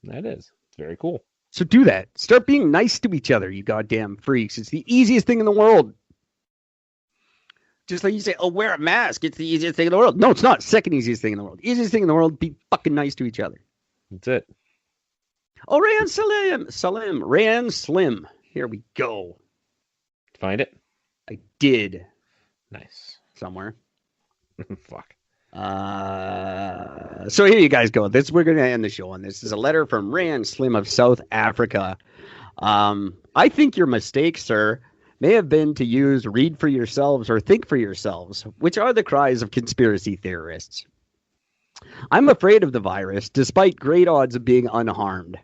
That is. It's very cool. So do that. Start being nice to each other, you goddamn freaks. It's the easiest thing in the world. Just like you say, oh, wear a mask. It's the easiest thing in the world. No, it's not. Second easiest thing in the world. Easiest thing in the world, be fucking nice to each other. That's it. Oh, Rayan Slim. Rayan Slim. Here we go. Find it? I did. Nice. Somewhere. Fuck. So here you guys go. We're going to end the show on this. This is a letter from Rayan Slim of South Africa. I think your mistake, sir, may have been to use read for yourselves or think for yourselves, which are the cries of conspiracy theorists. I'm afraid of the virus, despite great odds of being unharmed.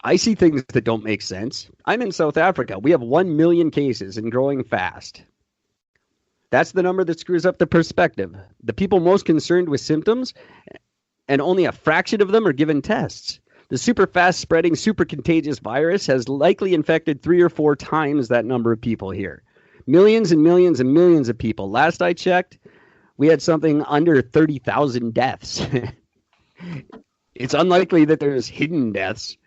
I see things that don't make sense. I'm in South Africa. We have 1 million cases and growing fast. That's the number that screws up the perspective. The people most concerned with symptoms, and only a fraction of them are given tests. The super fast spreading, super contagious virus has likely infected 3 or 4 times that number of people here. Millions and millions and millions of people. Last I checked, we had something under 30,000 deaths. It's unlikely that there's hidden deaths.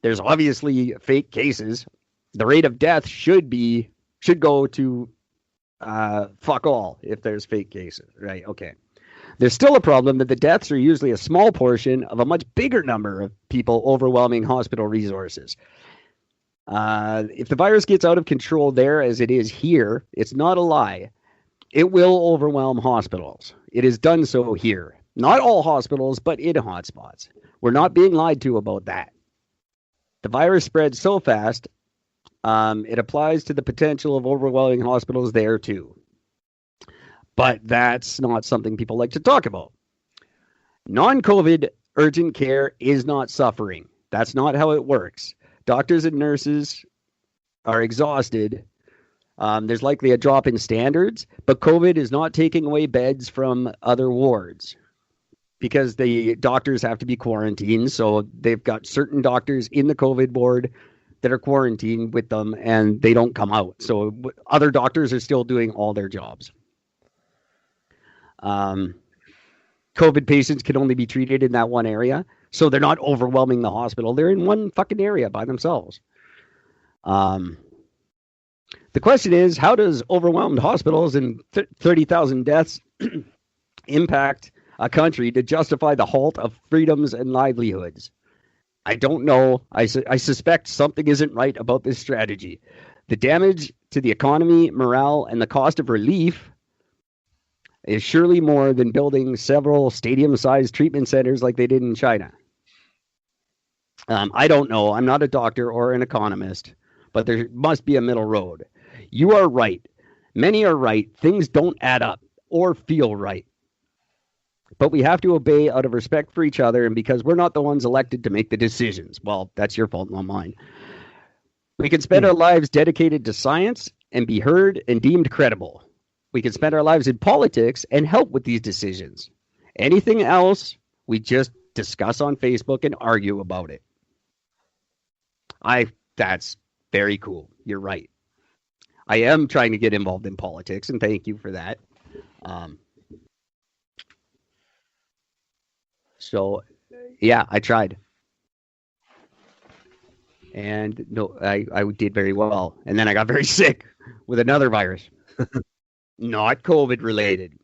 There's obviously fake cases. The rate of death should go to fuck all if there's fake cases, right? Okay. There's still a problem that the deaths are usually a small portion of a much bigger number of people overwhelming hospital resources. If the virus gets out of control there as it is here, it's not a lie. It will overwhelm hospitals. It has done so here. Not all hospitals, but in hotspots. We're not being lied to about that. The virus spreads so fast, it applies to the potential of overwhelming hospitals there too. But that's not something people like to talk about. Non-COVID urgent care is not suffering. That's not how it works. Doctors and nurses are exhausted. There's likely a drop in standards, but COVID is not taking away beds from other wards because the doctors have to be quarantined. So they've got certain doctors in the COVID ward that are quarantined with them and they don't come out. So other doctors are still doing all their jobs. COVID patients can only be treated in that one area. So they're not overwhelming the hospital. They're in one fucking area by themselves. The question is, how does overwhelmed hospitals and 30,000 deaths impact a country to justify the halt of freedoms and livelihoods? I don't know. I suspect something isn't right about this strategy. The damage to the economy, morale, and the cost of relief is surely more than building several stadium-sized treatment centers like they did in China. I don't know. I'm not a doctor or an economist, but there must be a middle road. You are right. Many are right. Things don't add up or feel right. But we have to obey out of respect for each other and because we're not the ones elected to make the decisions. Well, that's your fault, not mine. We can spend our lives dedicated to science and be heard and deemed credible. We can spend our lives in politics and help with these decisions. Anything else, we just discuss on Facebook and argue about it. That's very cool. You're right. I am trying to get involved in politics, and thank you for that. So, yeah, I tried. And no, I did very well. And then I got very sick with another virus. Not COVID related.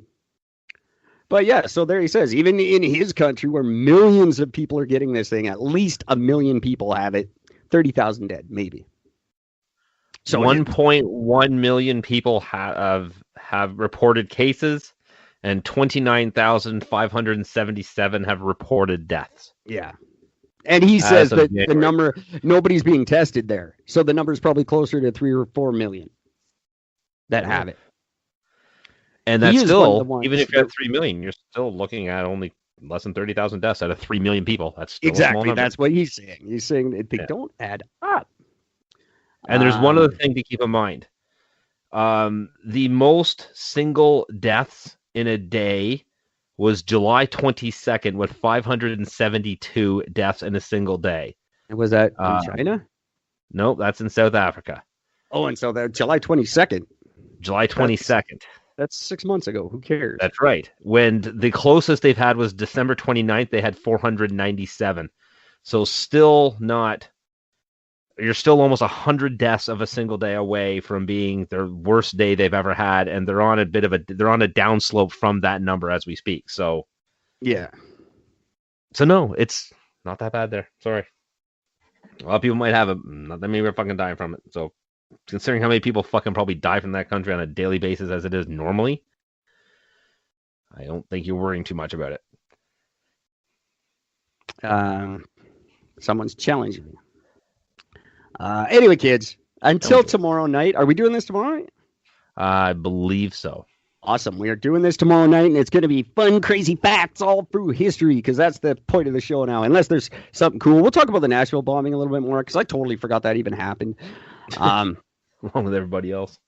But yeah, so there he says, even in his country where millions of people are getting this thing, at least 1 million people have it, 30,000 dead, maybe. So 1.1 million people have reported cases, and 29,577 have reported deaths. Yeah. And he says that the number, nobody's being tested there. So the number is probably closer to 3 or 4 million that have it. And that's still, even if you have 3 million, you're still looking at only less than 30,000 deaths out of 3 million people. That's still exactly. That's what he's saying. He's saying that they don't add up. And there's one other thing to keep in mind. The most single deaths in a day was July 22nd with 572 deaths in a single day. And was that in China? No, that's in South Africa. Oh, and so that July 22nd. July 22nd. That's 6 months ago. Who cares? That's right. When the closest they've had was December 29th, they had 497. So still not. You're still almost 100 deaths of a single day away from being their worst day they've ever had, and they're on a downslope from that number as we speak. So yeah. So no, it's not that bad there. Sorry. A lot of people might have it. Not that many are fucking dying from it. So considering how many people fucking probably die from that country on a daily basis as it is normally, I don't think you're worrying too much about it. Someone's challenging me. Anyway, kids, until tomorrow night. Are we doing this tomorrow night? I believe so. Awesome. We are doing this tomorrow night, and it's going to be fun, crazy facts all through history, because that's the point of the show now, unless there's something cool. We'll talk about the Nashville bombing a little bit more, because I totally forgot that even happened. Along with everybody else.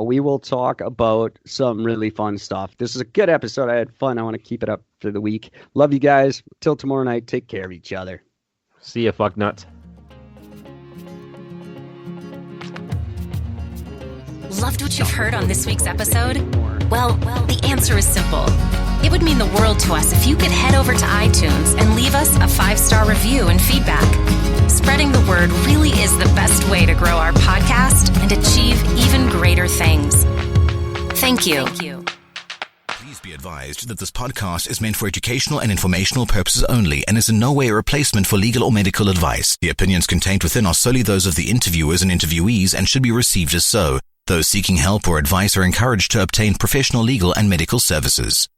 We will talk about some really fun stuff. This is a good episode. I had fun. I want to keep it up for the week. Love you guys. Till tomorrow night, take care of each other. See ya, fuck nuts. Loved what you've heard on this week's episode? Well, the answer is simple. It would mean the world to us if you could head over to iTunes and leave us a 5-star review and feedback. Spreading the word really is the best way to grow our podcast and achieve even greater things. Thank you. Please be advised that this podcast is meant for educational and informational purposes only and is in no way a replacement for legal or medical advice. The opinions contained within are solely those of the interviewers and interviewees and should be received as so. Those seeking help or advice are encouraged to obtain professional legal and medical services.